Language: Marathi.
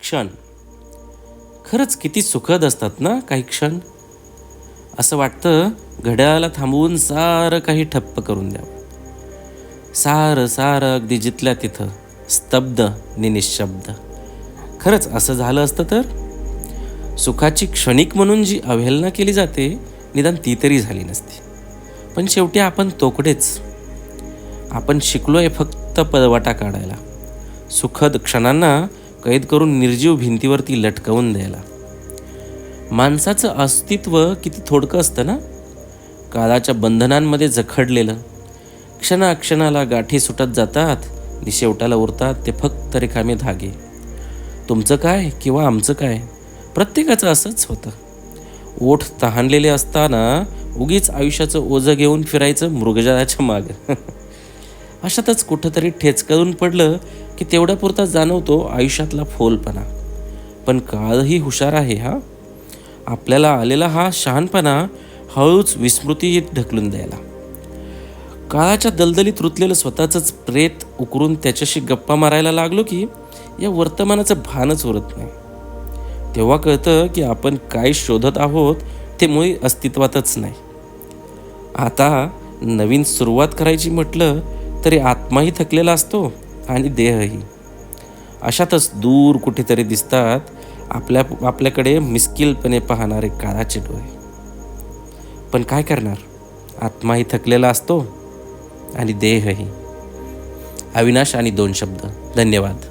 क्षण खरंच किती सुखद असतात ना काही क्षण. असं वाटतं घड्याळाला थांबवून सारं काही ठप्प करून द्यावं. सारं सारं अगदी जिथल्या तिथं स्तब्ध नि निशब्द. खरंच असं झालं असतं तर सुखाची क्षणिक म्हणून जी अवहेलना केली जाते, निदान ती तरी झाली नसती. पण शेवटी आपण तोकडेच. आपण शिकलोय फक्त पदवाटा काढायला, सुखद क्षणांना कैद करून निर्जीव भिंतीवरती लटकवून द्यायला. माणसाचं अस्तित्व किती थोडकं असतं ना, काळाच्या बंधनांमध्ये जखडलेलं. क्षणाक्षणाला गाठी सुटत जातात आणि शेवटाला उरतात ते फक्त रिकामे धागे. तुमचं काय किंवा आमचं काय, प्रत्येकाचं असंच होतं. ओठ तहानलेले असताना उगीच आयुष्याचं ओझं घेऊन फिरायचं मृगजळाच्या मागं. अशातच कुठंतरी ठेचकावून पडलं की तेवढ्यापुरता जाणवतो आयुष्यातला फोलपणा. पण काळही हुशार आहे हा. आपल्याला आलेला हा शहाणपणा हळूच विस्मृतीत ढकलून द्यायला. काळाच्या दलदलीत रुतलेलं स्वतःचंच प्रेत उकरून त्याच्याशी गप्पा मारायला लागलो की या वर्तमानाचं भानच उरत नाही. तेव्हा कळतं की आपण काय शोधत आहोत ते मुळी अस्तित्वातच नाही. आता नवीन सुरुवात करायची म्हटलं तरी आत्माही थकलेला असतो आणि देहही. अशातच दूर कुठेतरी दिसतात आपल्याकडे मिस्किलपणे पाहणारे काळाचे डोळे. पण काय करणार, आत्माही थकलेला असतो आणि देहही. अविनाश आणि 2 शब्द. धन्यवाद.